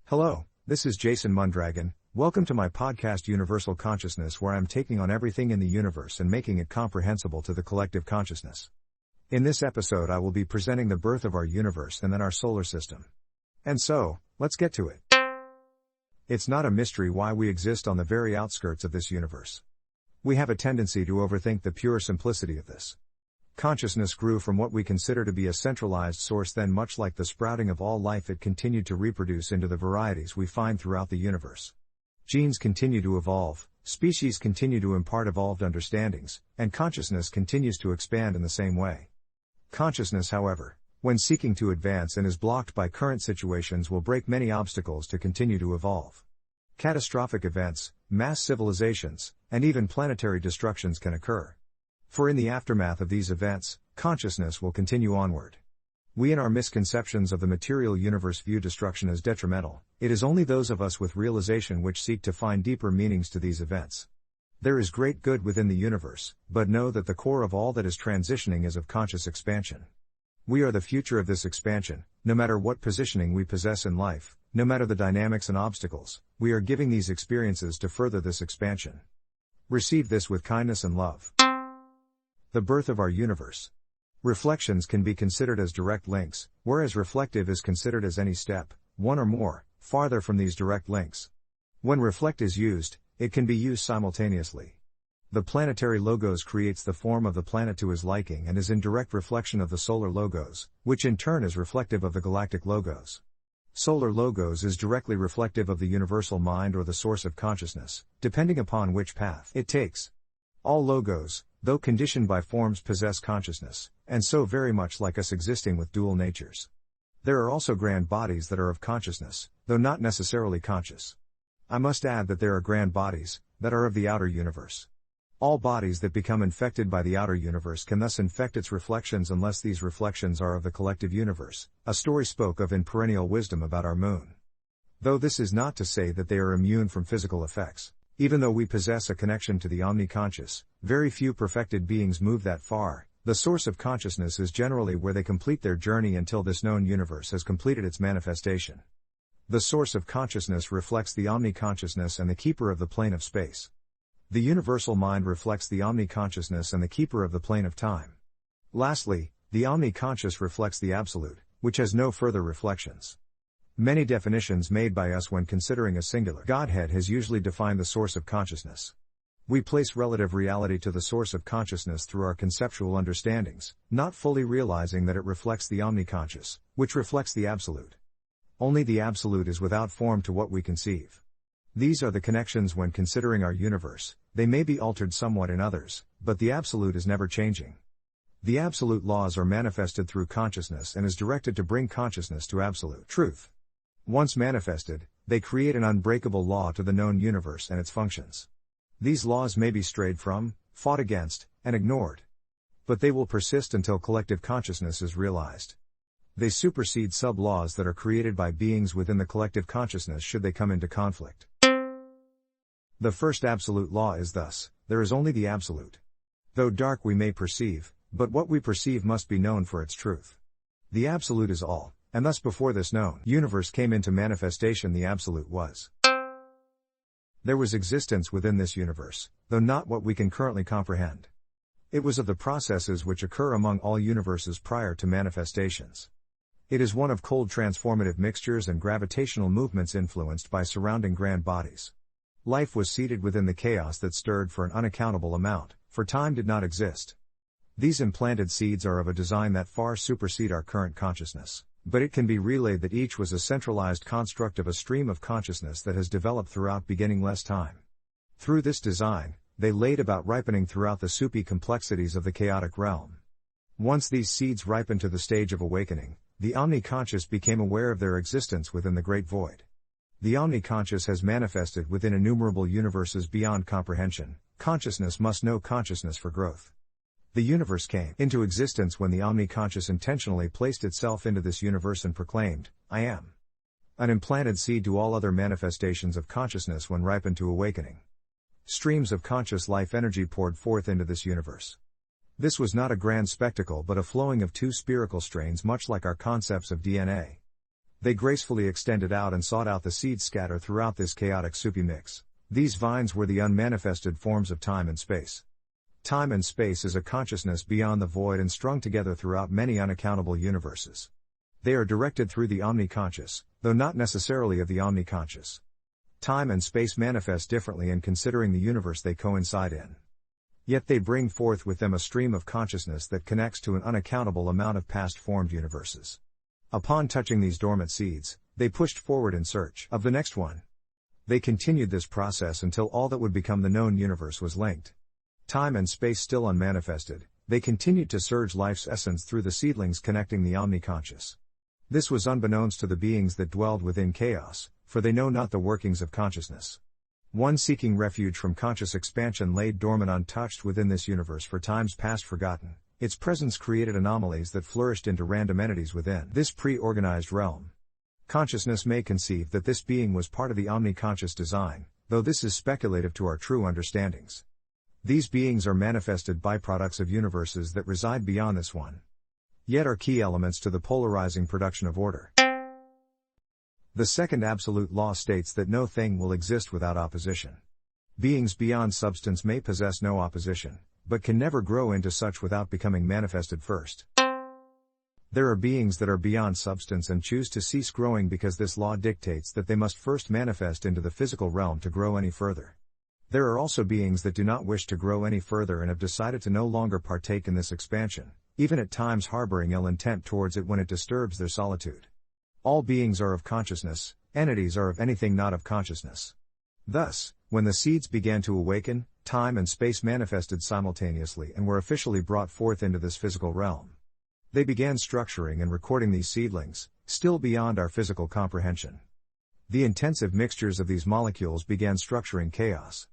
Hello, this is Jason Mundragon. Welcome to my podcast Universal Consciousness, where I'm taking on everything in the universe and making it comprehensible to the collective consciousness. In this episode I will be presenting the birth of our universe and then our solar system. And so, let's get to it. It's not a mystery why we exist on the very outskirts of this universe. We have a tendency to overthink the pure simplicity of this. Consciousness grew from what we consider to be a centralized source, then much like the sprouting of all life it continued to reproduce into the varieties we find throughout the universe. Genes continue to evolve, species continue to impart evolved understandings, and consciousness continues to expand in the same way. Consciousness, however, when seeking to advance and is blocked by current situations, will break many obstacles to continue to evolve. Catastrophic events, mass civilizations, and even planetary destructions can occur. For in the aftermath of these events, consciousness will continue onward. We in our misconceptions of the material universe view destruction as detrimental. It is only those of us with realization which seek to find deeper meanings to these events. There is great good within the universe, but know that the core of all that is transitioning is of conscious expansion. We are the future of this expansion. No matter what positioning we possess in life, no matter the dynamics and obstacles, we are giving these experiences to further this expansion. Receive this with kindness and love. The birth of our universe. Reflections can be considered as direct links, whereas reflective is considered as any step, one or more, farther from these direct links. When reflect is used, it can be used simultaneously. The planetary logos creates the form of the planet to his liking and is in direct reflection of the solar logos, which in turn is reflective of the galactic logos. Solar logos is directly reflective of the universal mind or the source of consciousness, depending upon which path it takes. All logos, though conditioned by forms, possess consciousness, and so very much like us existing with dual natures. There are also grand bodies that are of consciousness, though not necessarily conscious. I must add that there are grand bodies that are of the outer universe. All bodies that become infected by the outer universe can thus infect its reflections unless these reflections are of the collective universe, a story spoke of in Perennial Wisdom about our moon. Though this is not to say that they are immune from physical effects. Even though we possess a connection to the omni-conscious, very few perfected beings move that far. The source of consciousness is generally where they complete their journey until this known universe has completed its manifestation. The source of consciousness reflects the omni-consciousness and the keeper of the plane of space. The universal mind reflects the omni-consciousness and the keeper of the plane of time. Lastly, the omni-conscious reflects the absolute, which has no further reflections. Many definitions made by us when considering a singular Godhead has usually defined the source of consciousness. We place relative reality to the source of consciousness through our conceptual understandings, not fully realizing that it reflects the omniconscious, which reflects the absolute. Only the absolute is without form to what we conceive. These are the connections when considering our universe. They may be altered somewhat in others, but the absolute is never changing. The absolute laws are manifested through consciousness and is directed to bring consciousness to absolute truth. Once manifested, they create an unbreakable law to the known universe and its functions. These laws may be strayed from, fought against, and ignored. But they will persist until collective consciousness is realized. They supersede sub-laws that are created by beings within the collective consciousness should they come into conflict. The first absolute law is thus: there is only the absolute. Though dark we may perceive, but what we perceive must be known for its truth. The absolute is all. And thus before this known universe came into manifestation, the absolute was. There was existence within this universe, though not what we can currently comprehend. It was of the processes which occur among all universes prior to manifestations. It is one of cold transformative mixtures and gravitational movements influenced by surrounding grand bodies. Life was seated within the chaos that stirred for an unaccountable amount, for time did not exist. These implanted seeds are of a design that far supersede our current consciousness. But it can be relayed that each was a centralized construct of a stream of consciousness that has developed throughout beginningless time. Through this design, they laid about ripening throughout the Soupy complexities of the chaotic realm. Once these seeds ripened to the stage of awakening, the omni-conscious became aware of their existence within the great void. The omni-conscious has manifested within innumerable universes beyond comprehension. Consciousness must know consciousness for growth. The universe came into existence when the omni-conscious intentionally placed itself into this universe and proclaimed, "I am." An implanted seed to all other manifestations of consciousness when ripened to awakening. Streams of conscious life energy poured forth into this universe. This was not a grand spectacle but a flowing of two spherical strains, much like our concepts of DNA. They gracefully extended out and sought out the seeds scattered throughout this chaotic soupy mix. These vines were the unmanifested forms of time and space. Time and space is a consciousness beyond the void and strung together throughout many unaccountable universes. They are directed through the omniconscious, though not necessarily of the omniconscious. Time and space manifest differently in considering the universe they coincide in. Yet they bring forth with them a stream of consciousness that connects to an unaccountable amount of past formed universes. Upon touching these dormant seeds, they pushed forward in search of the next one. They continued this process until all that would become the known universe was linked. Time and space still unmanifested, they continued to surge life's essence through the seedlings connecting the omniconscious. This was unbeknownst to the beings that dwelled within chaos, for they know not the workings of consciousness. One seeking refuge from conscious expansion laid dormant untouched within this universe for times past forgotten. Its presence created anomalies that flourished into random entities within this pre-organized realm. Consciousness may conceive that this being was part of the omniconscious design, though this is speculative to our true understandings. These beings are manifested byproducts of universes that reside beyond this one. Yet are key elements to the polarizing production of order. The second absolute law states that no thing will exist without opposition. Beings beyond substance may possess no opposition, but can never grow into such without becoming manifested first. There are beings that are beyond substance and choose to cease growing because this law dictates that they must first manifest into the physical realm to grow any further. There are also beings that do not wish to grow any further and have decided to no longer partake in this expansion, even at times harboring ill intent towards it when it disturbs their solitude. All beings are of consciousness, entities are of anything not of consciousness. Thus, when the seeds began to awaken, time and space manifested simultaneously and were officially brought forth into this physical realm. They began structuring and recording these seedlings, still beyond our physical comprehension. The intensive mixtures of these molecules began structuring chaos.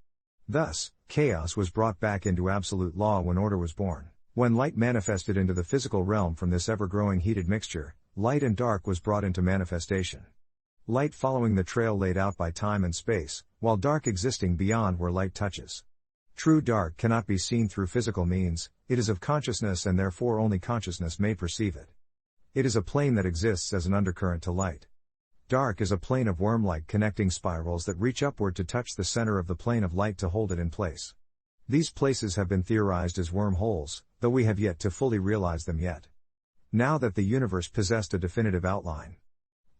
Thus, chaos was brought back into absolute law when order was born. When light manifested into the physical realm from this ever-growing heated mixture, light and dark was brought into manifestation. Light following the trail laid out by time and space, while dark existing beyond where light touches. True dark cannot be seen through physical means, it is of consciousness and therefore only consciousness may perceive it. It is a plane that exists as an undercurrent to light. Dark is a plane of worm-like connecting spirals that reach upward to touch the center of the plane of light to hold it in place. These places have been theorized as wormholes, though we have yet to fully realize them yet. Now that the universe possessed a definitive outline,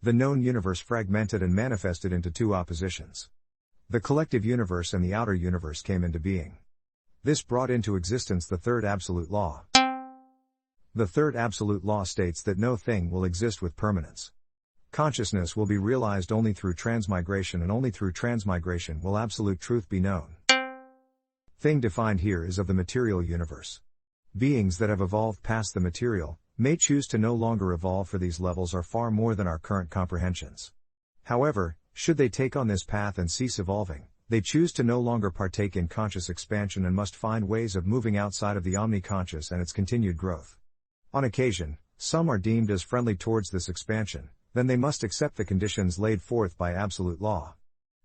the known universe fragmented and manifested into two oppositions. The collective universe and the outer universe came into being. This brought into existence the third absolute law. The third absolute law states that no thing will exist with permanence. Consciousness will be realized only through transmigration, and only through transmigration will absolute truth be known. Thing defined here is of the material universe. Beings that have evolved past the material may choose to no longer evolve, for these levels are far more than our current comprehensions. However, should they take on this path and cease evolving, they choose to no longer partake in conscious expansion and must find ways of moving outside of the omniconscious and its continued growth. On occasion, some are deemed as friendly towards this expansion, then they must accept the conditions laid forth by absolute law.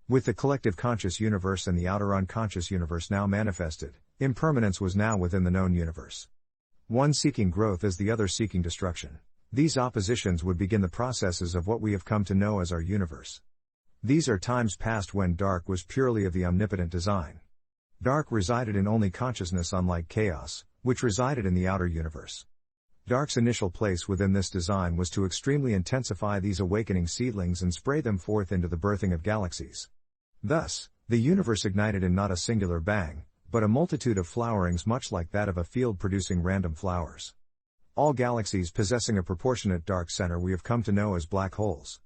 With the collective conscious universe and the outer unconscious universe now manifested, impermanence was now within the known universe. One seeking growth as the other seeking destruction. These oppositions would begin the processes of what we have come to know as our universe. These are times past when dark was purely of the omnipotent design. Dark resided in only consciousness, unlike chaos, which resided in the outer universe. Dark's initial place within this design was to extremely intensify these awakening seedlings and spray them forth into the birthing of galaxies. Thus, the universe ignited in not a singular bang, but a multitude of flowerings much like that of a field producing random flowers. All galaxies possessing a proportionate dark center we have come to know as black holes.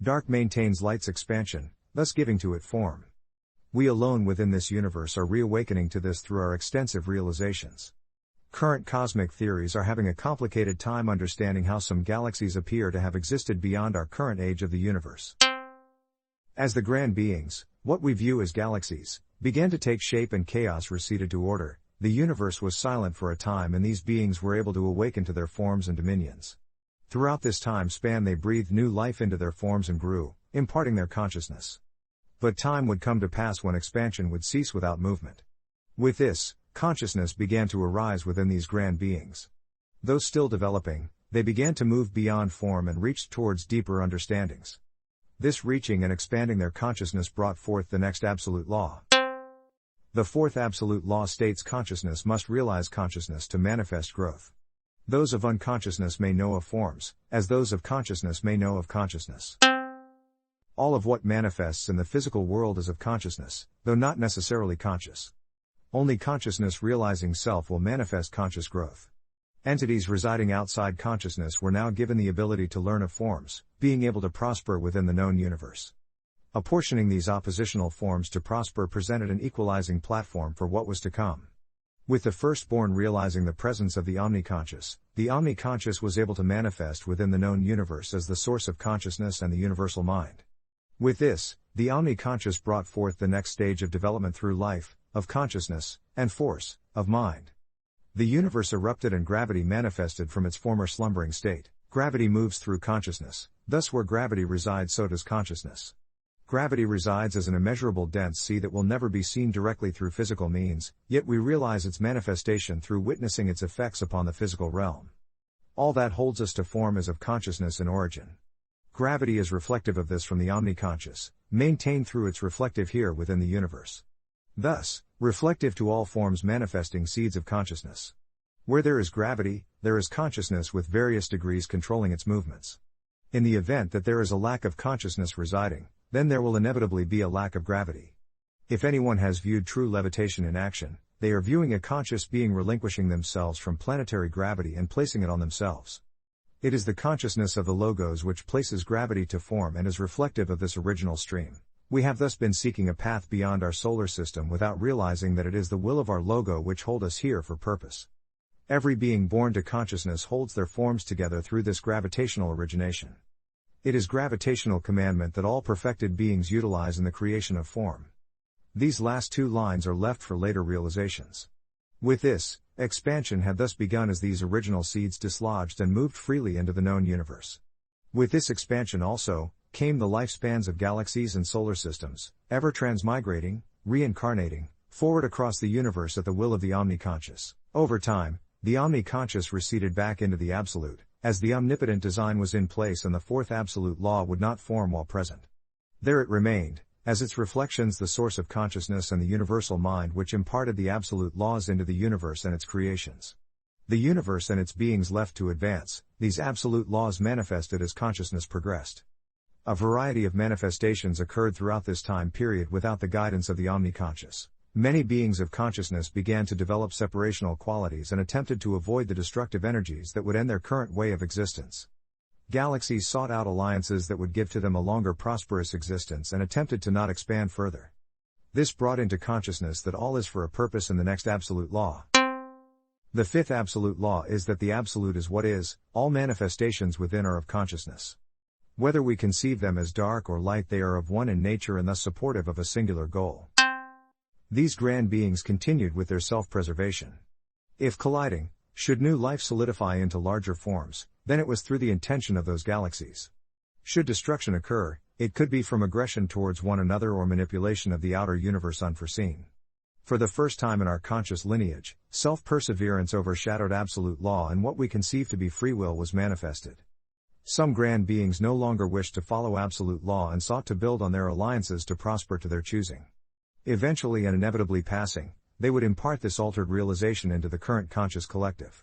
Dark maintains light's expansion, thus giving to it form. We alone within this universe are reawakening to this through our extensive realizations. Current cosmic theories are having a complicated time understanding how some galaxies appear to have existed beyond our current age of the universe. As the grand beings, what we view as galaxies, began to take shape and chaos receded to order, the universe was silent for a time and these beings were able to awaken to their forms and dominions. Throughout this time span they breathed new life into their forms and grew, imparting their consciousness. But time would come to pass when expansion would cease without movement. With this, consciousness began to arise within these grand beings. Though still developing, they began to move beyond form and reached towards deeper understandings. This reaching and expanding their consciousness brought forth the next absolute law. The fourth absolute law states consciousness must realize consciousness to manifest growth. Those of unconsciousness may know of forms, as those of consciousness may know of consciousness. All of what manifests in the physical world is of consciousness, though not necessarily conscious. Only consciousness realizing self will manifest conscious growth. Entities residing outside consciousness were now given the ability to learn of forms, being able to prosper within the known universe. Apportioning these oppositional forms to prosper presented an equalizing platform for what was to come. With the firstborn realizing the presence of the omniconscious was able to manifest within the known universe as the source of consciousness and the universal mind. With this, the omniconscious brought forth the next stage of development through life, of consciousness, and force, of mind. The universe erupted and gravity manifested from its former slumbering state. Gravity moves through consciousness, thus where gravity resides so does consciousness. Gravity resides as an immeasurable dense sea that will never be seen directly through physical means, yet we realize its manifestation through witnessing its effects upon the physical realm. All that holds us to form is of consciousness in origin. Gravity is reflective of this from the omniconscious, maintained through its reflective here within the universe. Thus, reflective to all forms manifesting seeds of consciousness. Where there is gravity, there is consciousness with various degrees controlling its movements. In the event that there is a lack of consciousness residing, then there will inevitably be a lack of gravity. If anyone has viewed true levitation in action, they are viewing a conscious being relinquishing themselves from planetary gravity and placing it on themselves. It is the consciousness of the logos which places gravity to form and is reflective of this original stream. We have thus been seeking a path beyond our solar system without realizing that it is the will of our logo which hold us here for purpose. Every being born to consciousness holds their forms together through this gravitational origination. It is gravitational commandment that all perfected beings utilize in the creation of form. These last two lines are left for later realizations. With this, expansion had thus begun as these original seeds dislodged and moved freely into the known universe. With this expansion also, came the lifespans of galaxies and solar systems, ever transmigrating, reincarnating, forward across the universe at the will of the omniconscious. Over time, the omniconscious receded back into the absolute, as the omnipotent design was in place and the fourth absolute law would not form while present. There it remained, as its reflections the source of consciousness and the universal mind which imparted the absolute laws into the universe and its creations. The universe and its beings left to advance, these absolute laws manifested as consciousness progressed. A variety of manifestations occurred throughout this time period without the guidance of the omniconscious. Many beings of consciousness began to develop separational qualities and attempted to avoid the destructive energies that would end their current way of existence. Galaxies sought out alliances that would give to them a longer prosperous existence and attempted to not expand further. This brought into consciousness that all is for a purpose in the next absolute law. The fifth absolute law is that the absolute is what is, all manifestations within are of consciousness. Whether we conceive them as dark or light, they are of one in nature and thus supportive of a singular goal. These grand beings continued with their self-preservation. If colliding, should new life solidify into larger forms, then it was through the intention of those galaxies. Should destruction occur, it could be from aggression towards one another or manipulation of the outer universe unforeseen. For the first time in our conscious lineage, self-perseverance overshadowed absolute law and what we conceive to be free will was manifested. Some grand beings no longer wished to follow absolute law and sought to build on their alliances to prosper to their choosing. Eventually and inevitably passing, they would impart this altered realization into the current conscious collective,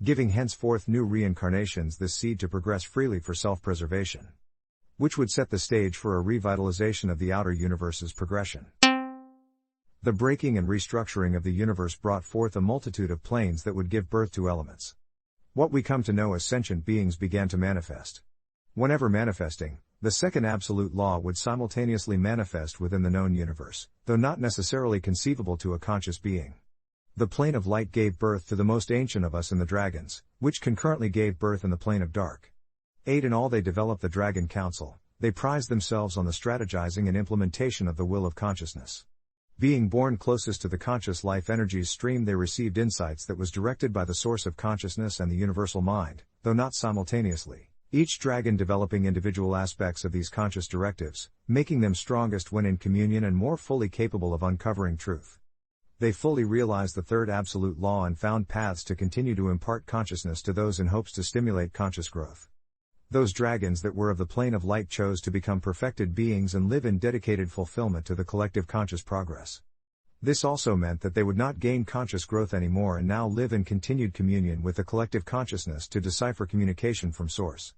giving henceforth new reincarnations this seed to progress freely for self-preservation, which would set the stage for a revitalization of the outer universe's progression. The breaking and restructuring of the universe brought forth a multitude of planes that would give birth to elements. What we come to know as sentient beings began to manifest. Whenever manifesting, the second absolute law would simultaneously manifest within the known universe, though not necessarily conceivable to a conscious being. The plane of light gave birth to the most ancient of us in the dragons, which concurrently gave birth in the plane of dark. 8 in all they developed the Dragon Council. They prized themselves on the strategizing and implementation of the will of consciousness. Being born closest to the conscious life energies stream, they received insights that was directed by the source of consciousness and the universal mind, though not simultaneously. Each dragon developing individual aspects of these conscious directives, making them strongest when in communion and more fully capable of uncovering truth. They fully realized the third absolute law and found paths to continue to impart consciousness to those in hopes to stimulate conscious growth. Those dragons that were of the plane of light chose to become perfected beings and live in dedicated fulfillment to the collective conscious progress. This also meant that they would not gain conscious growth anymore and now live in continued communion with the collective consciousness to decipher communication from source.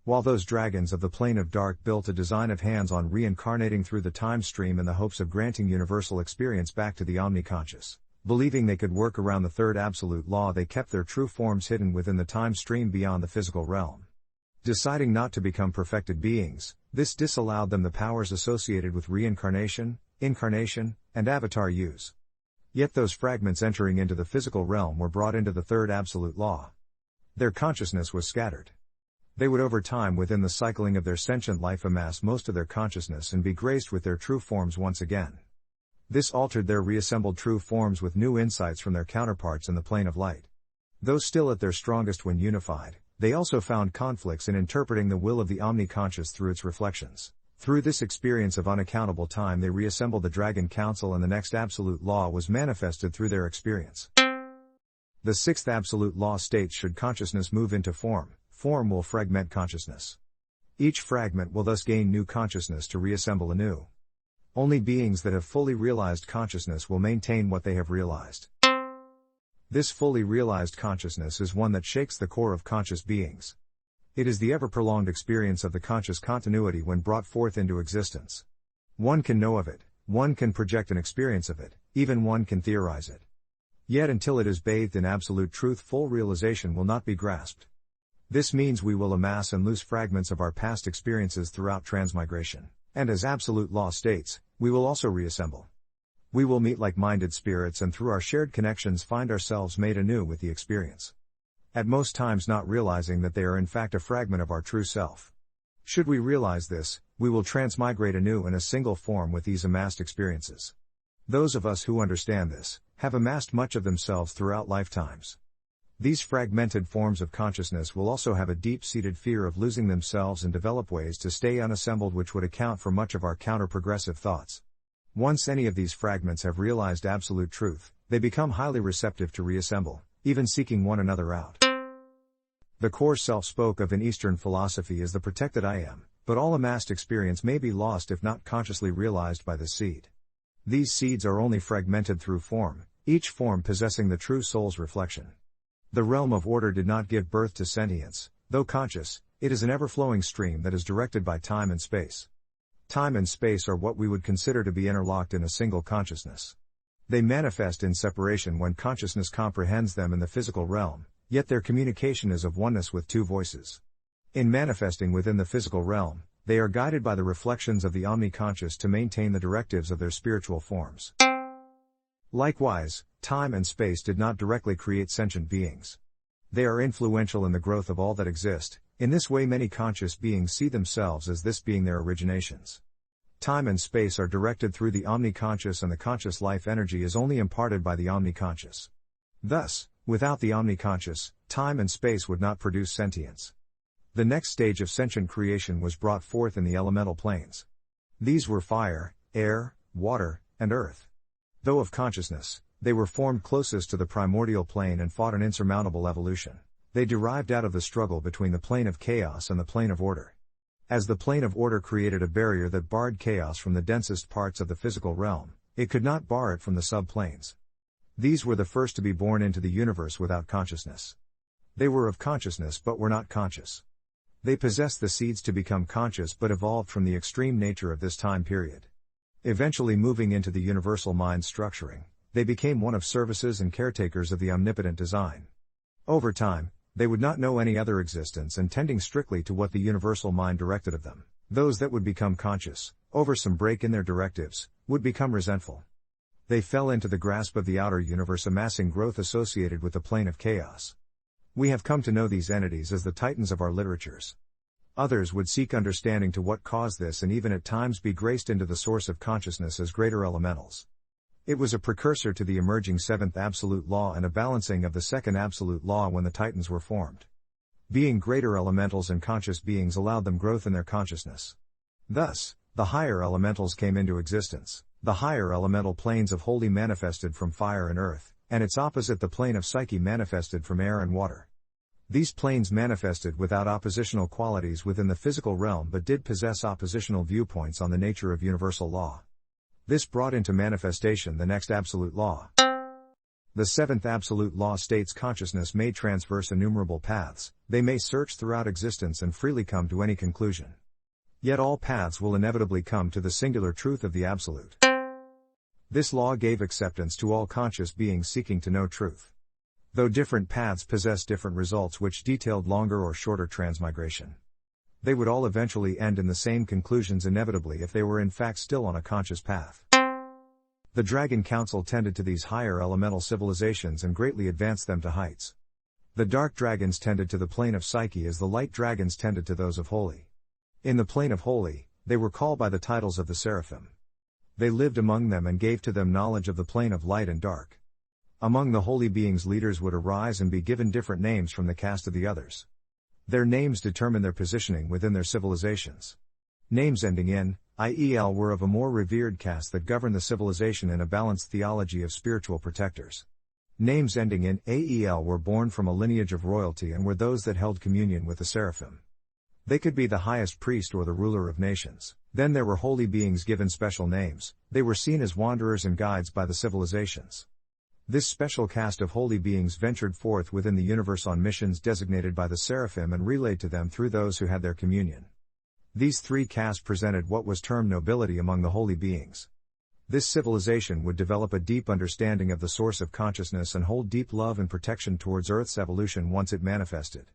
While those dragons of the plane of dark built a design of hands-on reincarnating through the time stream in the hopes of granting universal experience back to the omniconscious, believing they could work around the third absolute law, they kept their true forms hidden within the time stream beyond the physical realm. Deciding not to become perfected beings, this disallowed them the powers associated with reincarnation, incarnation, and avatar use. Yet those fragments entering into the physical realm were brought into the third absolute law. Their consciousness was scattered. They would over time within the cycling of their sentient life amass most of their consciousness and be graced with their true forms once again. This altered their reassembled true forms with new insights from their counterparts in the plane of light. Though still at their strongest when unified, they also found conflicts in interpreting the will of the omniconscious through its reflections. Through this experience of unaccountable time, they reassembled the Dragon Council, and the next absolute law was manifested through their experience. The sixth absolute law states, should consciousness move into form, form will fragment consciousness. Each fragment will thus gain new consciousness to reassemble anew. Only beings that have fully realized consciousness will maintain what they have realized. This fully realized consciousness is one that shakes the core of conscious beings. It is the ever-prolonged experience of the conscious continuity when brought forth into existence. One can know of it, one can project an experience of it, even one can theorize it. Yet until it is bathed in absolute truth, full realization will not be grasped. This means we will amass and lose fragments of our past experiences throughout transmigration. And as absolute law states, we will also reassemble. We will meet like-minded spirits and through our shared connections find ourselves made anew with the experience. At most times not realizing that they are in fact a fragment of our true self. Should we realize this, we will transmigrate anew in a single form with these amassed experiences. Those of us who understand this, have amassed much of themselves throughout lifetimes. These fragmented forms of consciousness will also have a deep-seated fear of losing themselves and develop ways to stay unassembled, which would account for much of our counter-progressive thoughts. Once any of these fragments have realized absolute truth, they become highly receptive to reassemble, even seeking one another out. The core self spoke of in Eastern philosophy as the protected I am, but all amassed experience may be lost if not consciously realized by the seed. These seeds are only fragmented through form, each form possessing the true soul's reflection. The realm of order did not give birth to sentience, though conscious, it is an ever-flowing stream that is directed by time and space. Time and space are what we would consider to be interlocked in a single consciousness. They manifest in separation when consciousness comprehends them in the physical realm, yet their communication is of oneness with two voices. In manifesting within the physical realm, they are guided by the reflections of the omniconscious to maintain the directives of their spiritual forms. Likewise, time and space did not directly create sentient beings. They are influential in the growth of all that exist. In this way many conscious beings see themselves as this being their originations. Time and space are directed through the omniconscious, and the conscious life energy is only imparted by the omniconscious. Thus, without the omniconscious, time and space would not produce sentience. The next stage of sentient creation was brought forth in the elemental planes. These were fire, air, water, and earth. Though of consciousness, they were formed closest to the primordial plane and fought an insurmountable evolution. They derived out of the struggle between the plane of chaos and the plane of order. As the plane of order created a barrier that barred chaos from the densest parts of the physical realm, it could not bar it from the subplanes. These were the first to be born into the universe without consciousness. They were of consciousness but were not conscious. They possessed the seeds to become conscious but evolved from the extreme nature of this time period. Eventually moving into the universal mind structuring, they became one of services and caretakers of the omnipotent design. Over time, they would not know any other existence and tending strictly to what the universal mind directed of them. Those that would become conscious, over some break in their directives, would become resentful. They fell into the grasp of the outer universe, amassing growth associated with the plane of chaos. We have come to know these entities as the titans of our literatures. Others would seek understanding to what caused this and even at times be graced into the source of consciousness as greater elementals. It was a precursor to the emerging seventh absolute law and a balancing of the second absolute law when the titans were formed. Being greater elementals and conscious beings allowed them growth in their consciousness. Thus, the higher elementals came into existence. The higher elemental planes of holy manifested from fire and earth, and its opposite the plane of psyche manifested from air and water. These planes manifested without oppositional qualities within the physical realm but did possess oppositional viewpoints on the nature of universal law. This brought into manifestation the next absolute law. The seventh absolute law states consciousness may transverse innumerable paths, they may search throughout existence and freely come to any conclusion. Yet all paths will inevitably come to the singular truth of the absolute. This law gave acceptance to all conscious beings seeking to know truth. Though different paths possess different results which detailed longer or shorter transmigration. They would all eventually end in the same conclusions inevitably if they were in fact still on a conscious path. The Dragon Council tended to these higher elemental civilizations and greatly advanced them to heights. The dark dragons tended to the plane of psyche as the light dragons tended to those of holy. In the plane of holy, they were called by the titles of the seraphim. They lived among them and gave to them knowledge of the plane of light and dark. Among the holy beings, leaders would arise and be given different names from the caste of the others. Their names determine their positioning within their civilizations. Names ending in IEL were of a more revered caste that governed the civilization in a balanced theology of spiritual protectors. Names ending in AEL were born from a lineage of royalty and were those that held communion with the seraphim. They could be the highest priest or the ruler of nations. Then there were holy beings given special names. They were seen as wanderers and guides by the civilizations. This special caste of holy beings ventured forth within the universe on missions designated by the seraphim and relayed to them through those who had their communion. These three castes presented what was termed nobility among the holy beings. This civilization would develop a deep understanding of the source of consciousness and hold deep love and protection towards Earth's evolution once it manifested.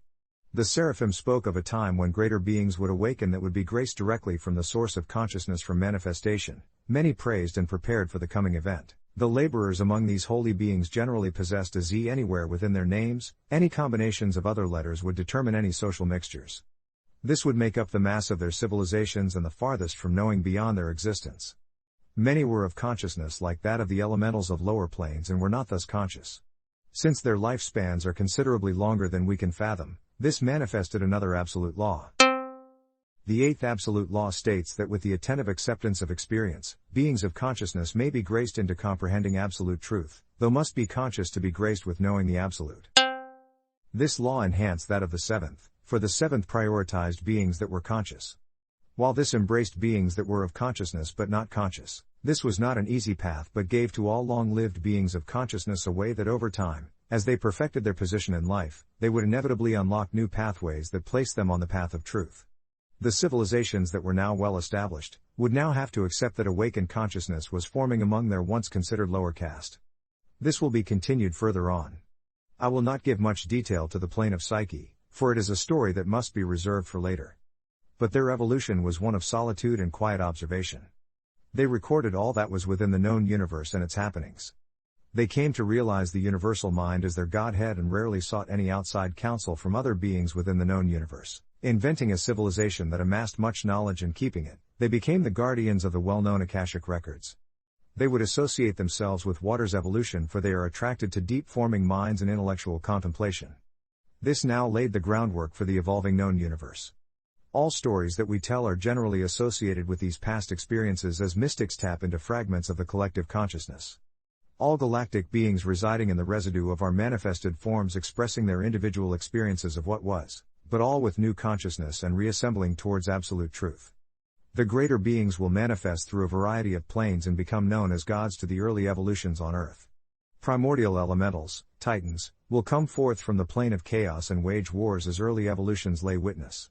The seraphim spoke of a time when greater beings would awaken that would be graced directly from the source of consciousness from manifestation. Many praised and prepared for the coming event. The laborers among these holy beings generally possessed a Z anywhere within their names. Any combinations of other letters would determine any social mixtures. This would make up the mass of their civilizations and the farthest from knowing beyond their existence. Many were of consciousness like that of the elementals of lower planes and were not thus conscious. Since their lifespans are considerably longer than we can fathom, this manifested another absolute law. The eighth absolute law states that with the attentive acceptance of experience, beings of consciousness may be graced into comprehending absolute truth, though must be conscious to be graced with knowing the absolute. This law enhanced that of the seventh, for the seventh prioritized beings that were conscious. While this embraced beings that were of consciousness but not conscious, this was not an easy path but gave to all long-lived beings of consciousness a way that over time, as they perfected their position in life, they would inevitably unlock new pathways that placed them on the path of truth. The civilizations that were now well established, would now have to accept that awakened consciousness was forming among their once considered lower caste. This will be continued further on. I will not give much detail to the plane of psyche, for it is a story that must be reserved for later. But their evolution was one of solitude and quiet observation. They recorded all that was within the known universe and its happenings. They came to realize the universal mind as their Godhead and rarely sought any outside counsel from other beings within the known universe. Inventing a civilization that amassed much knowledge and keeping it, they became the guardians of the well-known Akashic records. They would associate themselves with water's evolution for they are attracted to deep-forming minds and intellectual contemplation. This now laid the groundwork for the evolving known universe. All stories that we tell are generally associated with these past experiences as mystics tap into fragments of the collective consciousness. All galactic beings residing in the residue of our manifested forms expressing their individual experiences of what was, but all with new consciousness and reassembling towards absolute truth. The greater beings will manifest through a variety of planes and become known as gods to the early evolutions on Earth. Primordial elementals, titans, will come forth from the plane of chaos and wage wars as early evolutions lay witness.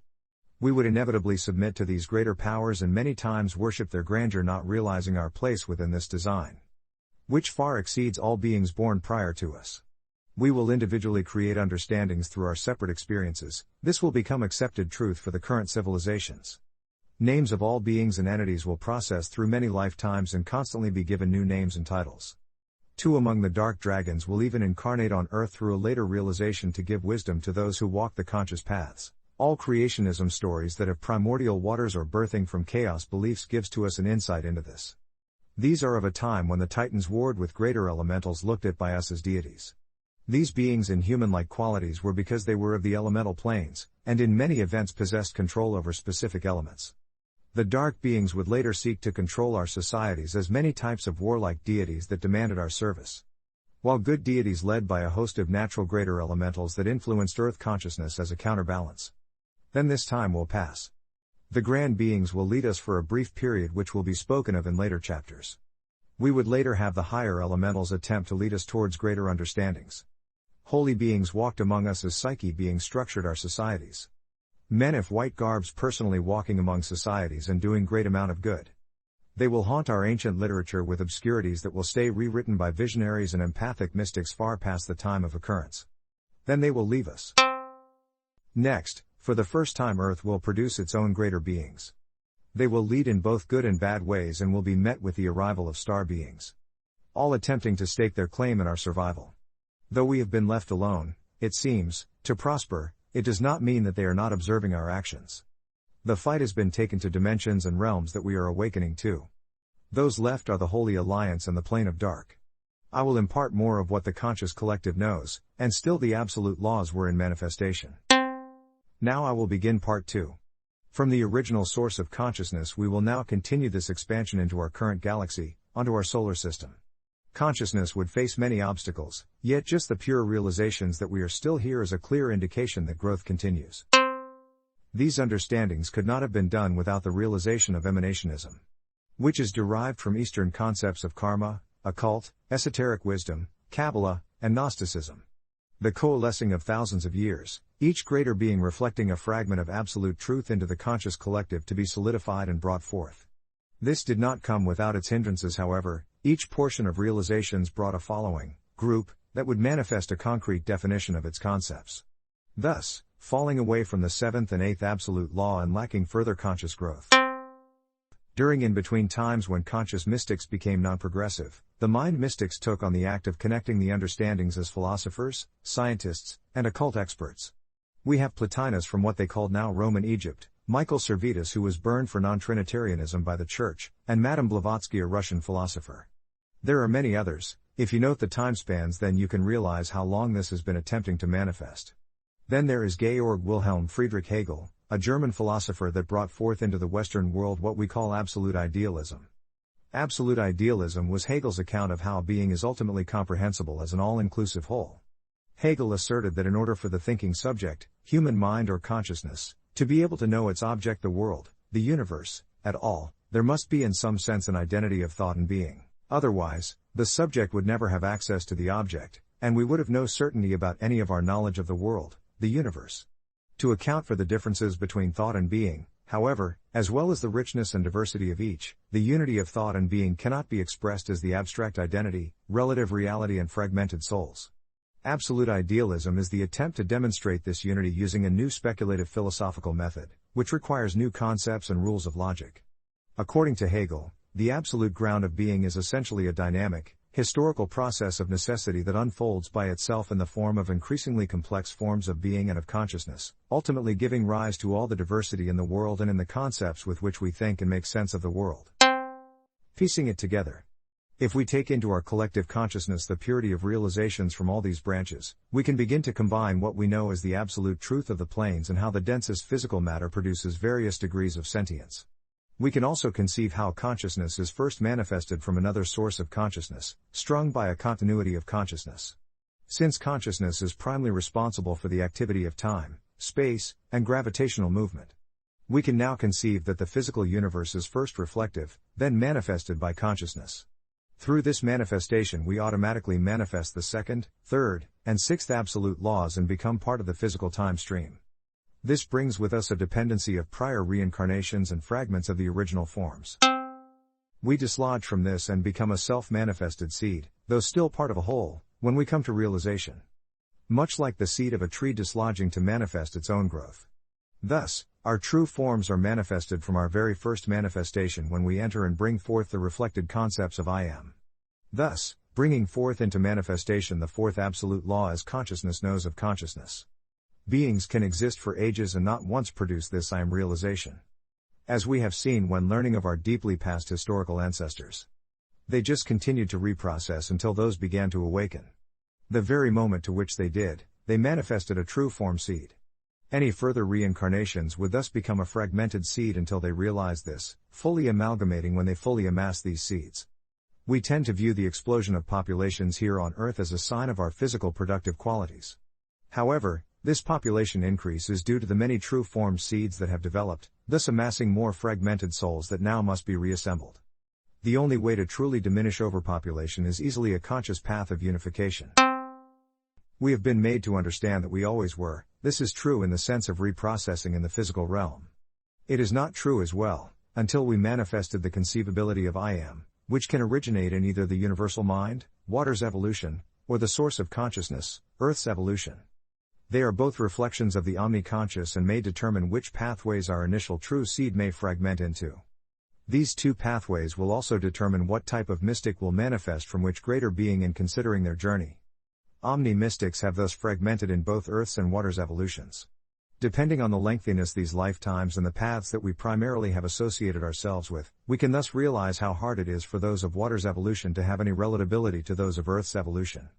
We would inevitably submit to these greater powers and many times worship their grandeur, not realizing our place within this design, which far exceeds all beings born prior to us. We will individually create understandings through our separate experiences. This will become accepted truth for the current civilizations. Names of all beings and entities will process through many lifetimes and constantly be given new names and titles. Two among the dark dragons will even incarnate on Earth through a later realization to give wisdom to those who walk the conscious paths. All creationism stories that have primordial waters or birthing from chaos beliefs gives to us an insight into this. These are of a time when the titans warred with greater elementals looked at by us as deities. These beings in human-like qualities were because they were of the elemental planes, and in many events possessed control over specific elements. The dark beings would later seek to control our societies as many types of warlike deities that demanded our service, while good deities led by a host of natural greater elementals that influenced earth consciousness as a counterbalance. Then this time will pass. The grand beings will lead us for a brief period which will be spoken of in later chapters. We would later have the higher elementals attempt to lead us towards greater understandings. Holy beings walked among us as psyche beings structured our societies. Men of white garbs personally walking among societies and doing great amount of good. They will haunt our ancient literature with obscurities that will stay rewritten by visionaries and empathic mystics far past the time of occurrence. Then they will leave us. Next, for the first time Earth will produce its own greater beings. They will lead in both good and bad ways and will be met with the arrival of star beings, all attempting to stake their claim in our survival. Though we have been left alone, it seems, to prosper, it does not mean that they are not observing our actions. The fight has been taken to dimensions and realms that we are awakening to. Those left are the Holy Alliance and the Plane of Dark. I will impart more of what the conscious collective knows, and still the absolute laws were in manifestation. Now I will begin part 2. From the original source of consciousness we will now continue this expansion into our current galaxy, onto our solar system. Consciousness would face many obstacles, yet just the pure realizations that we are still here is a clear indication that growth continues. These understandings could not have been done without the realization of emanationism, which is derived from Eastern concepts of karma, occult, esoteric wisdom, Kabbalah, and Gnosticism. The coalescing of thousands of years, each greater being reflecting a fragment of absolute truth into the conscious collective to be solidified and brought forth. This did not come without its hindrances, however. Each portion of realizations brought a following group that would manifest a concrete definition of its concepts. Thus, falling away from the 7th and 8th absolute law and lacking further conscious growth. During in-between times when conscious mystics became non-progressive, the mind mystics took on the act of connecting the understandings as philosophers, scientists, and occult experts. We have Plotinus from what they called now Roman Egypt, Michael Servetus who was burned for non-Trinitarianism by the Church, and Madame Blavatsky, a Russian philosopher. There are many others. If you note the time spans, then you can realize how long this has been attempting to manifest. Then there is Georg Wilhelm Friedrich Hegel, a German philosopher that brought forth into the Western world what we call absolute idealism. Absolute idealism was Hegel's account of how being is ultimately comprehensible as an all-inclusive whole. Hegel asserted that in order for the thinking subject, human mind or consciousness, to be able to know its object, the world, the universe, at all, there must be in some sense an identity of thought and being. Otherwise, the subject would never have access to the object, and we would have no certainty about any of our knowledge of the world, the universe. To account for the differences between thought and being, however, as well as the richness and diversity of each, the unity of thought and being cannot be expressed as the abstract identity, relative reality and fragmented souls. Absolute idealism is the attempt to demonstrate this unity using a new speculative philosophical method, which requires new concepts and rules of logic. According to Hegel, the absolute ground of being is essentially a dynamic, historical process of necessity that unfolds by itself in the form of increasingly complex forms of being and of consciousness, ultimately giving rise to all the diversity in the world and in the concepts with which we think and make sense of the world. Piecing it together. If we take into our collective consciousness the purity of realizations from all these branches, we can begin to combine what we know as the absolute truth of the planes and how the densest physical matter produces various degrees of sentience. We can also conceive how consciousness is first manifested from another source of consciousness, strung by a continuity of consciousness. Since consciousness is primarily responsible for the activity of time, space, and gravitational movement, we can now conceive that the physical universe is first reflective, then manifested by consciousness. Through this manifestation we automatically manifest the 2nd, 3rd, and 6th absolute laws and become part of the physical time stream. This brings with us a dependency of prior reincarnations and fragments of the original forms. We dislodge from this and become a self-manifested seed, though still part of a whole, when we come to realization. Much like the seed of a tree dislodging to manifest its own growth. Thus, our true forms are manifested from our very first manifestation when we enter and bring forth the reflected concepts of I am. Thus, bringing forth into manifestation the 4th absolute law as consciousness knows of consciousness. Beings can exist for ages and not once produce this I am realization. As we have seen when learning of our deeply past historical ancestors. They just continued to reprocess until those began to awaken. The very moment to which they did, they manifested a true form seed. Any further reincarnations would thus become a fragmented seed until they realize this, fully amalgamating when they fully amass these seeds. We tend to view the explosion of populations here on Earth as a sign of our physical productive qualities. However, this population increase is due to the many true formed seeds that have developed, thus amassing more fragmented souls that now must be reassembled. The only way to truly diminish overpopulation is easily a conscious path of unification. We have been made to understand that we always were. This is true in the sense of reprocessing in the physical realm. It is not true as well, until we manifested the conceivability of I Am, which can originate in either the universal mind, water's evolution, or the source of consciousness, Earth's evolution. They are both reflections of the omni-conscious and may determine which pathways our initial true seed may fragment into. These two pathways will also determine what type of mystic will manifest from which greater being in considering their journey. Omni-mystics have thus fragmented in both Earth's and water's evolutions. Depending on the lengthiness these lifetimes and the paths that we primarily have associated ourselves with, we can thus realize how hard it is for those of water's evolution to have any relatability to those of Earth's evolution.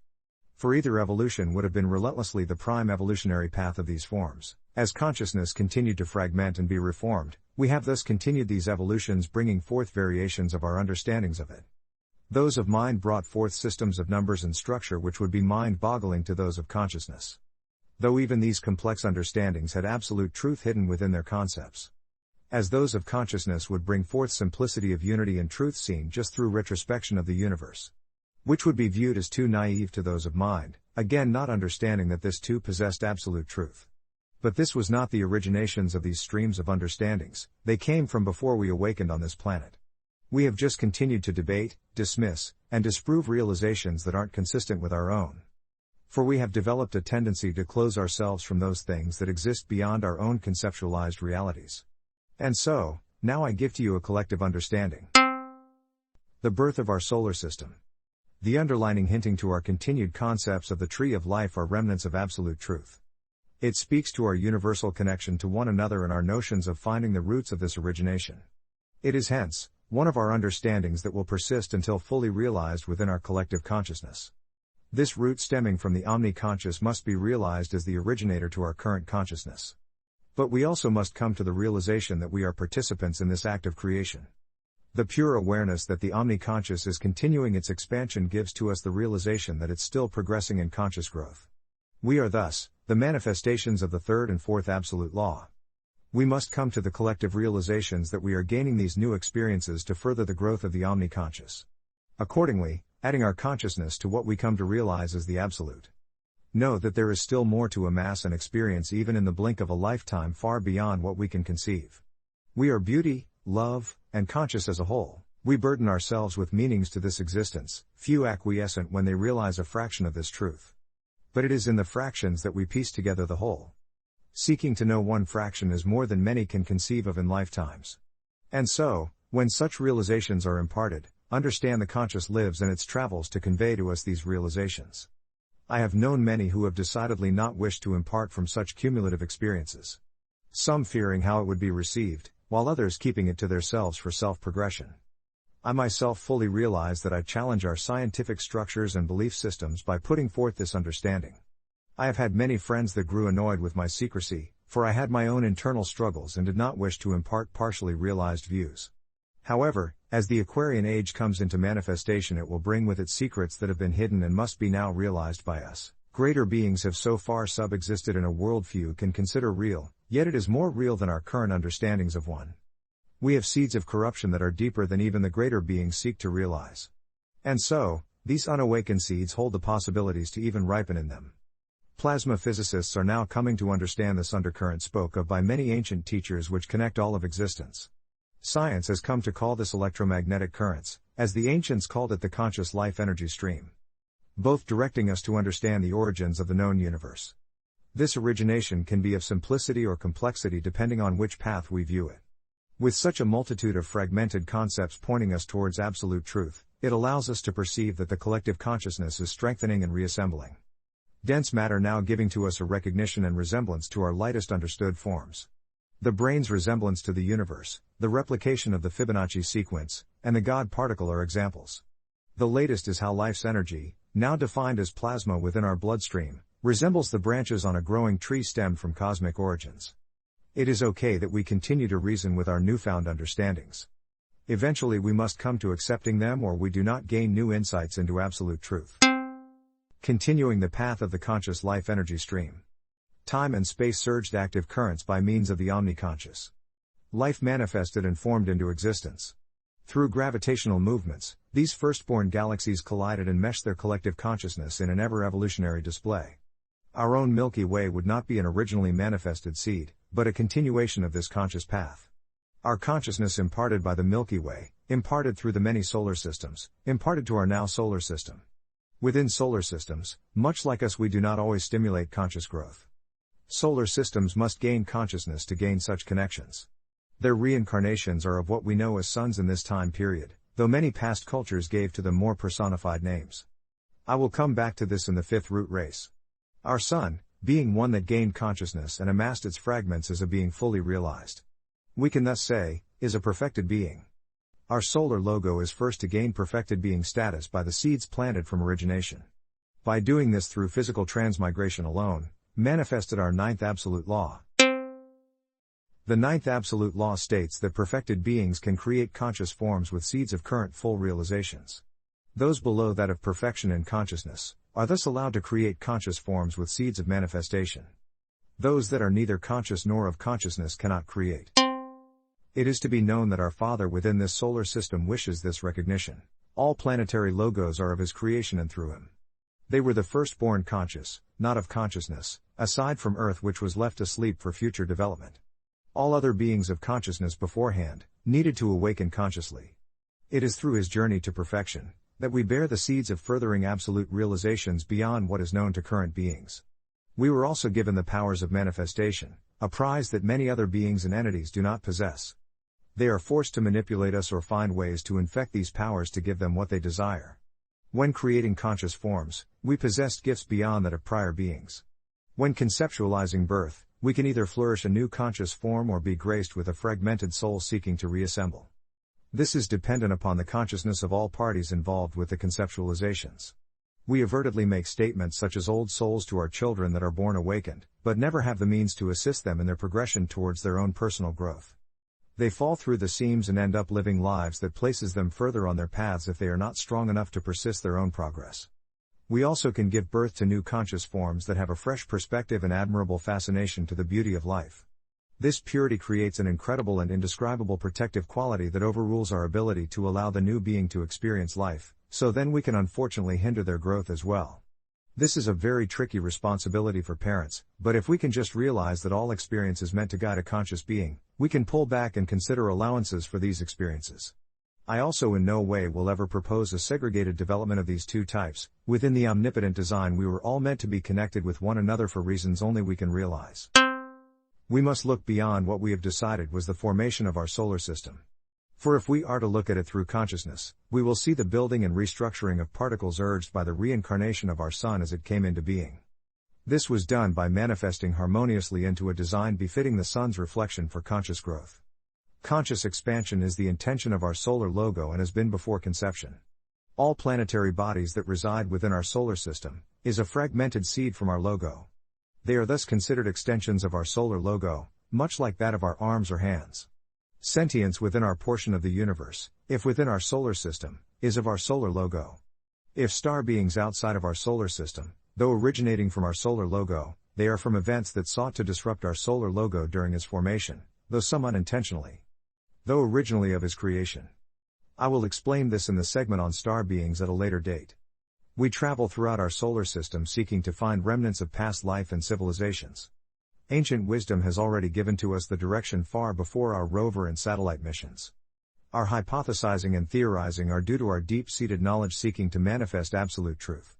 For either evolution would have been relentlessly the prime evolutionary path of these forms. As consciousness continued to fragment and be reformed, we have thus continued these evolutions, bringing forth variations of our understandings of it. Those of mind brought forth systems of numbers and structure which would be mind-boggling to those of consciousness. Though even these complex understandings had absolute truth hidden within their concepts. As those of consciousness would bring forth simplicity of unity and truth seen just through retrospection of the universe. Which would be viewed as too naive to those of mind, again not understanding that this too possessed absolute truth. But this was not the originations of these streams of understandings, they came from before we awakened on this planet. We have just continued to debate, dismiss, and disprove realizations that aren't consistent with our own. For we have developed a tendency to close ourselves from those things that exist beyond our own conceptualized realities. And so, now I give to you a collective understanding. The birth of our solar system. The underlining hinting to our continued concepts of the tree of life are remnants of absolute truth. It speaks to our universal connection to one another and our notions of finding the roots of this origination. It is hence, one of our understandings that will persist until fully realized within our collective consciousness. This root stemming from the omni-conscious must be realized as the originator to our current consciousness. But we also must come to the realization that we are participants in this act of creation. The pure awareness that the omni-conscious is continuing its expansion gives to us the realization that it's still progressing in conscious growth. We are thus, the manifestations of the third and fourth absolute law. We must come to the collective realizations that we are gaining these new experiences to further the growth of the omni-conscious. Accordingly, adding our consciousness to what we come to realize as the absolute. Know that there is still more to amass and experience even in the blink of a lifetime far beyond what we can conceive. We are beauty, love, and conscious as a whole. We burden ourselves with meanings to this existence, few acquiescent when they realize a fraction of this truth. But it is in the fractions that we piece together the whole. Seeking to know one fraction is more than many can conceive of in lifetimes. And so, when such realizations are imparted, understand the conscious lives in its travels to convey to us these realizations. I have known many who have decidedly not wished to impart from such cumulative experiences. Some fearing how it would be received, while others keeping it to themselves for self-progression. I myself fully realize that I challenge our scientific structures and belief systems by putting forth this understanding. I have had many friends that grew annoyed with my secrecy, for I had my own internal struggles and did not wish to impart partially realized views. However, as the Aquarian age comes into manifestation, it will bring with it secrets that have been hidden and must be now realized by us. Greater beings have so far subexisted in a world few can consider real, yet it is more real than our current understandings of one. We have seeds of corruption that are deeper than even the greater beings seek to realize. And so, these unawakened seeds hold the possibilities to even ripen in them. Plasma physicists are now coming to understand this undercurrent spoke of by many ancient teachers which connect all of existence. Science has come to call this electromagnetic currents, as the ancients called it the conscious life energy stream. Both directing us to understand the origins of the known universe. This origination can be of simplicity or complexity depending on which path we view it. With such a multitude of fragmented concepts pointing us towards absolute truth, it allows us to perceive that the collective consciousness is strengthening and reassembling. Dense matter now giving to us a recognition and resemblance to our lightest understood forms. The brain's resemblance to the universe, the replication of the Fibonacci sequence, and the God particle are examples. The latest is how life's energy, now defined as plasma within our bloodstream, resembles the branches on a growing tree stemmed from cosmic origins. It is okay that we continue to reason with our newfound understandings. Eventually we must come to accepting them, or we do not gain new insights into absolute truth. Continuing the path of the conscious life energy stream. Time and space surged active currents by means of the omniconscious. Life manifested and formed into existence. Through gravitational movements, these firstborn galaxies collided and meshed their collective consciousness in an ever-evolutionary display. Our own Milky Way would not be an originally manifested seed, but a continuation of this conscious path. Our consciousness imparted by the Milky Way, imparted through the many solar systems, imparted to our now solar system. Within solar systems, much like us, we do not always stimulate conscious growth. Solar systems must gain consciousness to gain such connections. Their reincarnations are of what we know as suns in this time period, though many past cultures gave to them more personified names. I will come back to this in the fifth root race. Our sun, being one that gained consciousness and amassed its fragments as a being fully realized. We can thus say, is a perfected being. Our solar logo is first to gain perfected being status by the seeds planted from origination. By doing this through physical transmigration alone, manifested our ninth absolute law. The ninth absolute law states that perfected beings can create conscious forms with seeds of current full realizations. Those below that of perfection in consciousness are thus allowed to create conscious forms with seeds of manifestation. Those that are neither conscious nor of consciousness cannot create. It is to be known that our Father within this solar system wishes this recognition. All planetary logos are of His creation and through Him. They were the firstborn conscious, not of consciousness, aside from Earth, which was left asleep for future development. All other beings of consciousness beforehand needed to awaken consciously. It is through His journey to perfection that we bear the seeds of furthering absolute realizations beyond what is known to current beings. We were also given the powers of manifestation, a prize that many other beings and entities do not possess. They are forced to manipulate us or find ways to infect these powers to give them what they desire. When creating conscious forms, we possessed gifts beyond that of prior beings. When conceptualizing birth, we can either flourish a new conscious form or be graced with a fragmented soul seeking to reassemble. This is dependent upon the consciousness of all parties involved with the conceptualizations. We avertedly make statements such as old souls to our children that are born awakened, but never have the means to assist them in their progression towards their own personal growth. They fall through the seams and end up living lives that places them further on their paths if they are not strong enough to persist their own progress. We also can give birth to new conscious forms that have a fresh perspective and admirable fascination to the beauty of life. This purity creates an incredible and indescribable protective quality that overrules our ability to allow the new being to experience life, so then we can unfortunately hinder their growth as well. This is a very tricky responsibility for parents, but if we can just realize that all experience is meant to guide a conscious being, we can pull back and consider allowances for these experiences. I also in no way will ever propose a segregated development of these two types. Within the omnipotent design we were all meant to be connected with one another for reasons only we can realize. We must look beyond what we have decided was the formation of our solar system. For if we are to look at it through consciousness, we will see the building and restructuring of particles urged by the reincarnation of our sun as it came into being. This was done by manifesting harmoniously into a design befitting the sun's reflection for conscious growth. Conscious expansion is the intention of our solar logo and has been before conception. All planetary bodies that reside within our solar system is a fragmented seed from our logo. They are thus considered extensions of our solar logo, much like that of our arms or hands. Sentience within our portion of the universe, if within our solar system, is of our solar logo. If star beings outside of our solar system, though originating from our solar logo, they are from events that sought to disrupt our solar logo during its formation, though some unintentionally. Though originally of His creation. I will explain this in the segment on star beings at a later date. We travel throughout our solar system seeking to find remnants of past life and civilizations. Ancient wisdom has already given to us the direction far before our rover and satellite missions. Our hypothesizing and theorizing are due to our deep-seated knowledge seeking to manifest absolute truth.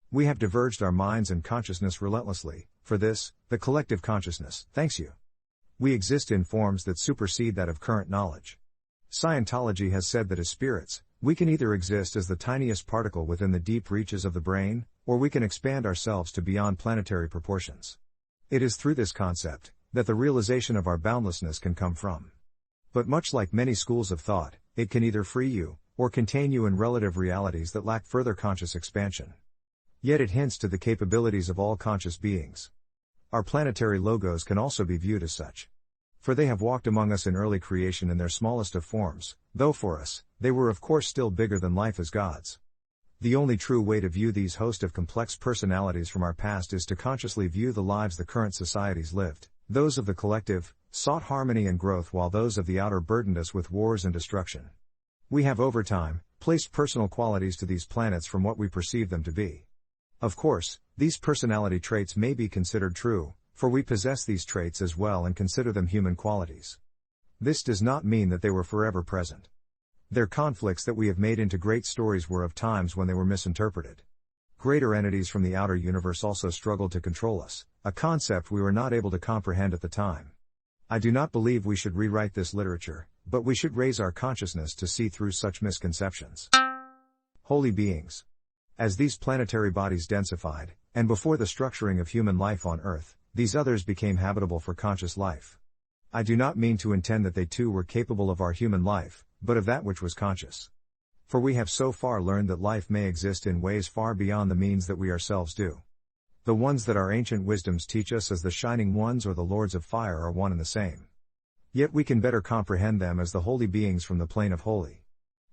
We have diverged our minds and consciousness relentlessly. For this, the collective consciousness thanks you. We exist in forms that supersede that of current knowledge. Scientology has said that as spirits, we can either exist as the tiniest particle within the deep reaches of the brain, or we can expand ourselves to beyond planetary proportions. It is through this concept that the realization of our boundlessness can come from. But much like many schools of thought, it can either free you, or contain you in relative realities that lack further conscious expansion. Yet it hints to the capabilities of all conscious beings. Our planetary logos can also be viewed as such. For they have walked among us in early creation in their smallest of forms, though for us, they were of course still bigger than life as gods. The only true way to view these host of complex personalities from our past is to consciously view the lives the current societies lived. Those of the collective sought harmony and growth, while those of the outer burdened us with wars and destruction. We have over time placed personal qualities to these planets from what we perceive them to be. Of course, these personality traits may be considered true, for we possess these traits as well and consider them human qualities. This does not mean that they were forever present. Their conflicts that we have made into great stories were of times when they were misinterpreted. Greater entities from the outer universe also struggled to control us, a concept we were not able to comprehend at the time. I do not believe we should rewrite this literature, but we should raise our consciousness to see through such misconceptions. Holy beings. As these planetary bodies densified, and before the structuring of human life on Earth, these others became habitable for conscious life. I do not mean to intend that they too were capable of our human life, but of that which was conscious. For we have so far learned that life may exist in ways far beyond the means that we ourselves do. The ones that our ancient wisdoms teach us as the Shining Ones or the Lords of Fire are one and the same. Yet we can better comprehend them as the holy beings from the plane of holy.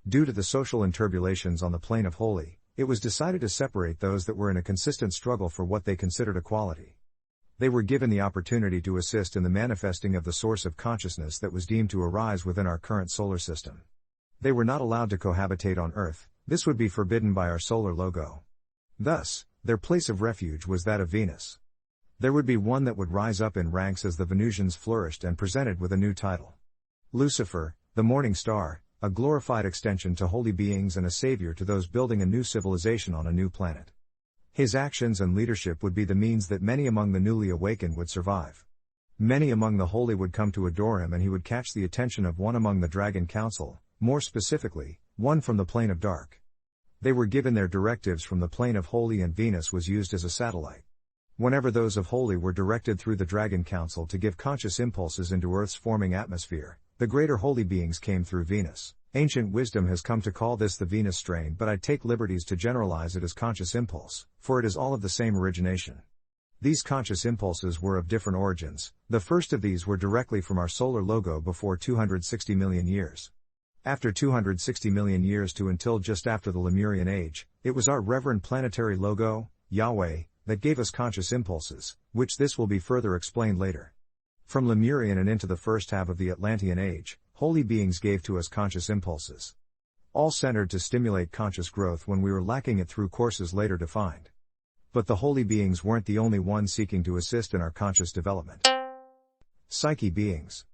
Due to the social interbulations on the plane of holy, it was decided to separate those that were in a consistent struggle for what they considered equality. They were given the opportunity to assist in the manifesting of the source of consciousness that was deemed to arise within our current solar system. They were not allowed to cohabitate on Earth. This would be forbidden by our solar logo. Thus, their place of refuge was that of Venus. There would be one that would rise up in ranks as the Venusians flourished and presented with a new title. Lucifer, the morning star, a glorified extension to holy beings and a savior to those building a new civilization on a new planet. His actions and leadership would be the means that many among the newly awakened would survive. Many among the holy would come to adore him, and he would catch the attention of one among the Dragon Council, more specifically, one from the plane of dark. They were given their directives from the plane of holy, and Venus was used as a satellite. Whenever those of holy were directed through the Dragon Council to give conscious impulses into Earth's forming atmosphere, the greater holy beings came through Venus. Ancient wisdom has come to call this the Venus strain, but I take liberties to generalize it as conscious impulse, for it is all of the same origination. These conscious impulses were of different origins. The first of these were directly from our solar logo before 260 million years. After 260 million years to until just after the Lemurian age, it was our reverend planetary logo, Yahweh, that gave us conscious impulses, which this will be further explained later. From Lemurian and into the first half of the Atlantean age, holy beings gave to us conscious impulses. All centered to stimulate conscious growth when we were lacking it through courses later defined. But the holy beings weren't the only ones seeking to assist in our conscious development. Psyche beings.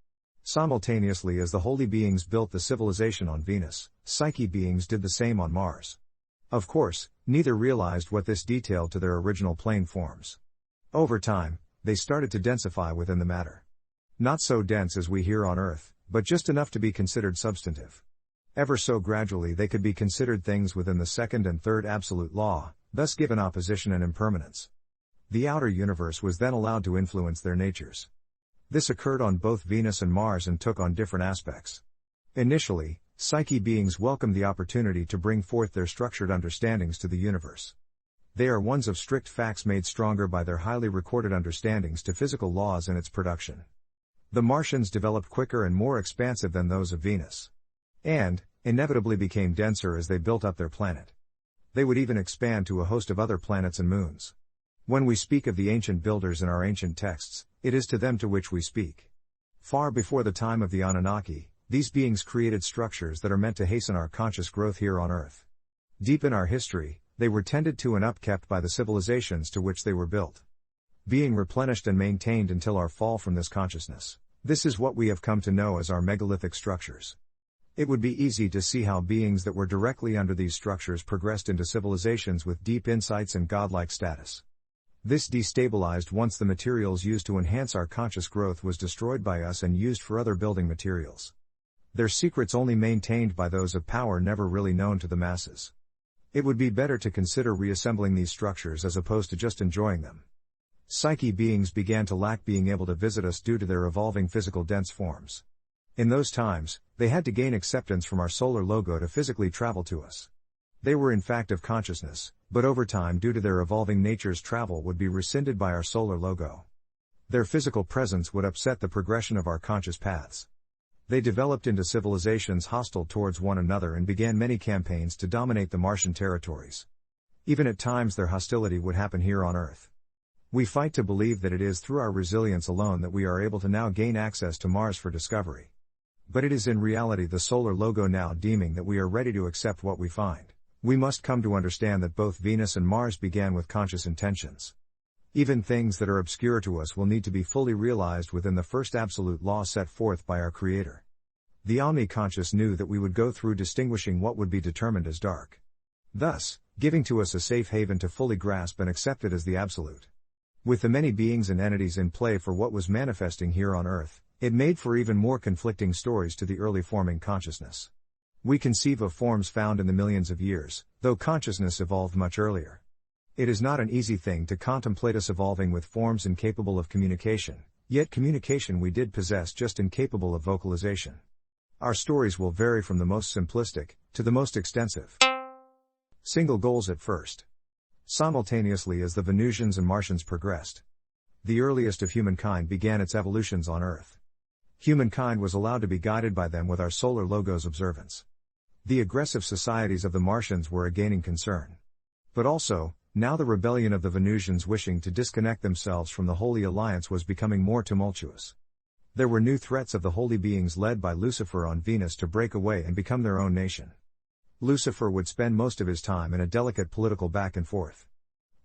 Simultaneously as the holy beings built the civilization on Venus, Psyche beings did the same on Mars. Of course, neither realized what this detailed to their original plane forms. Over time, they started to densify within the matter. Not so dense as we here on Earth, but just enough to be considered substantive. Ever so gradually they could be considered things within the second and third absolute law, thus given opposition and impermanence. The outer universe was then allowed to influence their natures. This occurred on both Venus and Mars and took on different aspects. Initially, Psyche beings welcomed the opportunity to bring forth their structured understandings to the universe. They are ones of strict facts made stronger by their highly recorded understandings to physical laws and its production. The Martians developed quicker and more expansive than those of Venus. And, inevitably became denser as they built up their planet. They would even expand to a host of other planets and moons. When we speak of the ancient builders in our ancient texts, it is to them to which we speak. Far before the time of the Anunnaki, these beings created structures that are meant to hasten our conscious growth here on Earth. Deep in our history, they were tended to and upkept by the civilizations to which they were built. Being replenished and maintained until our fall from this consciousness. This is what we have come to know as our megalithic structures. It would be easy to see how beings that were directly under these structures progressed into civilizations with deep insights and godlike status. This destabilized once the materials used to enhance our conscious growth was destroyed by us and used for other building materials. Their secrets only maintained by those of power never really known to the masses. It would be better to consider reassembling these structures as opposed to just enjoying them. Psyche beings began to lack being able to visit us due to their evolving physical dense forms. In those times, they had to gain acceptance from our solar logo to physically travel to us. They were in fact of consciousness, but over time due to their evolving nature's travel would be rescinded by our solar logo. Their physical presence would upset the progression of our conscious paths. They developed into civilizations hostile towards one another and began many campaigns to dominate the Martian territories. Even at times their hostility would happen here on Earth. We fight to believe that it is through our resilience alone that we are able to now gain access to Mars for discovery. But it is in reality the solar logo now deeming that we are ready to accept what we find. We must come to understand that both Venus and Mars began with conscious intentions. Even things that are obscure to us will need to be fully realized within the first absolute law set forth by our Creator. The omni-conscious knew that we would go through distinguishing what would be determined as dark, thus giving to us a safe haven to fully grasp and accept it as the absolute. With the many beings and entities in play for what was manifesting here on Earth, it made for even more conflicting stories to the early forming consciousness. We conceive of forms found in the millions of years, though consciousness evolved much earlier. It is not an easy thing to contemplate us evolving with forms incapable of communication, yet communication we did possess, just incapable of vocalization. Our stories will vary from the most simplistic to the most extensive. Single goals at first. Simultaneously as the Venusians and Martians progressed, the earliest of humankind began its evolutions on Earth. Humankind was allowed to be guided by them with our solar logo's observance. The aggressive societies of the Martians were a gaining concern. But also, now the rebellion of the Venusians wishing to disconnect themselves from the Holy Alliance was becoming more tumultuous. There were new threats of the holy beings led by Lucifer on Venus to break away and become their own nation. Lucifer would spend most of his time in a delicate political back and forth.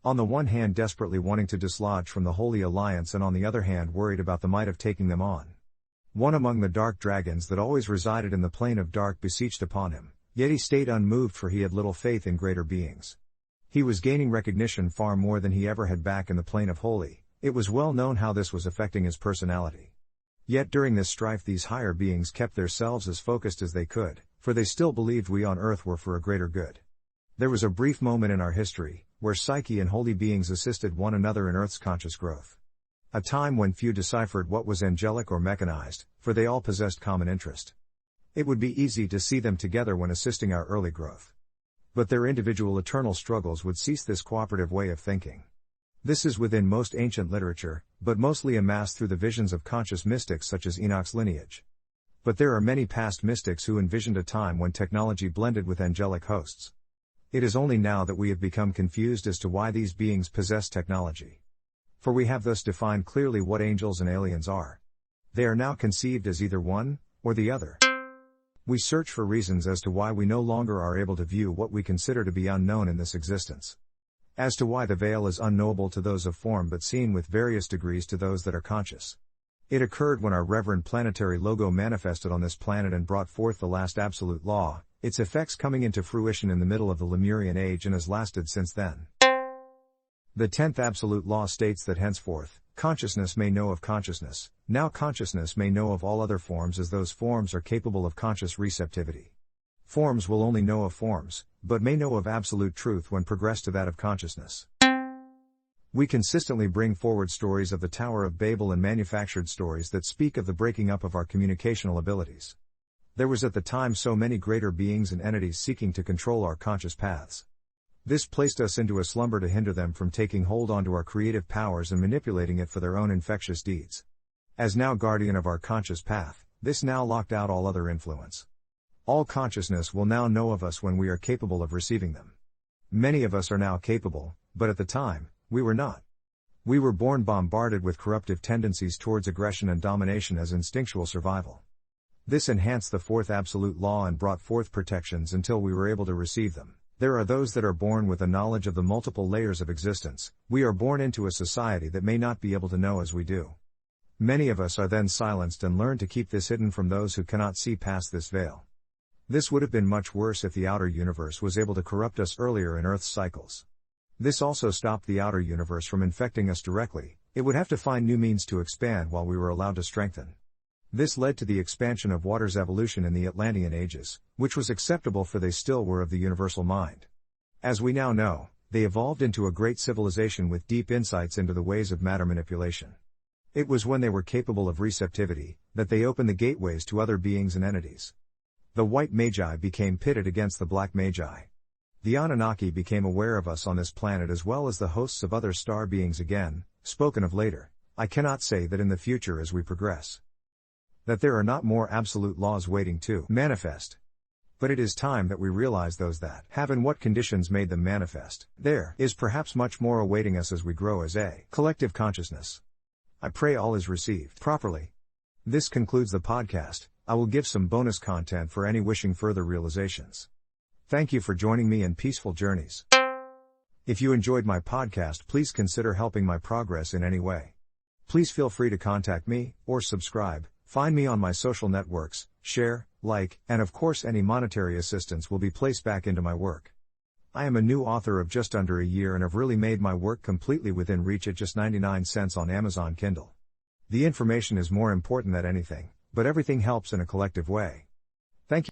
On the one hand desperately wanting to dislodge from the Holy Alliance, and on the other hand worried about the might of taking them on. One among the dark dragons that always resided in the plane of dark beseeched upon him, yet he stayed unmoved, for he had little faith in greater beings. He was gaining recognition far more than he ever had back in the plane of holy. It was well known how this was affecting his personality. Yet during this strife these higher beings kept themselves as focused as they could, for they still believed we on Earth were for a greater good. There was a brief moment in our history, where Psyche and holy beings assisted one another in Earth's conscious growth. A time when few deciphered what was angelic or mechanized, for they all possessed common interest. It would be easy to see them together when assisting our early growth. But their individual eternal struggles would cease this cooperative way of thinking. This is within most ancient literature, but mostly amassed through the visions of conscious mystics such as Enoch's lineage. But there are many past mystics who envisioned a time when technology blended with angelic hosts. It is only now that we have become confused as to why these beings possess technology. For we have thus defined clearly what angels and aliens are. They are now conceived as either one, or the other. We search for reasons as to why we no longer are able to view what we consider to be unknown in this existence. As to why the veil is unknowable to those of form but seen with various degrees to those that are conscious. It occurred when our reverend planetary logo manifested on this planet and brought forth the last absolute law, its effects coming into fruition in the middle of the Lemurian age and has lasted since then. The 10th absolute law states that henceforth, consciousness may know of consciousness, now consciousness may know of all other forms as those forms are capable of conscious receptivity. Forms will only know of forms, but may know of absolute truth when progressed to that of consciousness. We consistently bring forward stories of the Tower of Babel and manufactured stories that speak of the breaking up of our communicational abilities. There was at the time so many greater beings and entities seeking to control our conscious paths. This placed us into a slumber to hinder them from taking hold onto our creative powers and manipulating it for their own infectious deeds. As now guardian of our conscious path, this now locked out all other influence. All consciousness will now know of us when we are capable of receiving them. Many of us are now capable, but at the time, we were not. We were born bombarded with corruptive tendencies towards aggression and domination as instinctual survival. This enhanced the fourth absolute law and brought forth protections until we were able to receive them. There are those that are born with a knowledge of the multiple layers of existence. We are born into a society that may not be able to know as we do. Many of us are then silenced and learn to keep this hidden from those who cannot see past this veil. This would have been much worse if the outer universe was able to corrupt us earlier in Earth's cycles. This also stopped the outer universe from infecting us directly. It would have to find new means to expand while we were allowed to strengthen. This led to the expansion of water's evolution in the Atlantean ages, which was acceptable for they still were of the universal mind. As we now know, they evolved into a great civilization with deep insights into the ways of matter manipulation. It was when they were capable of receptivity, that they opened the gateways to other beings and entities. The white magi became pitted against the black magi. The Anunnaki became aware of us on this planet as well as the hosts of other star beings again, spoken of later. I cannot say that in the future as we progress, that there are not more absolute laws waiting to manifest. But it is time that we realize those that have and what conditions made them manifest. There is perhaps much more awaiting us as we grow as a collective consciousness. I pray all is received properly. This concludes the podcast. I will give some bonus content for any wishing further realizations. Thank you for joining me in Peaceful Journeys. If you enjoyed my podcast, please consider helping my progress in any way. Please feel free to contact me, or subscribe, find me on my social networks, share, like, and of course any monetary assistance will be placed back into my work. I am a new author of just under a year and have really made my work completely within reach at just 99 cents on Amazon Kindle. The information is more important than anything, but everything helps in a collective way. Thank you.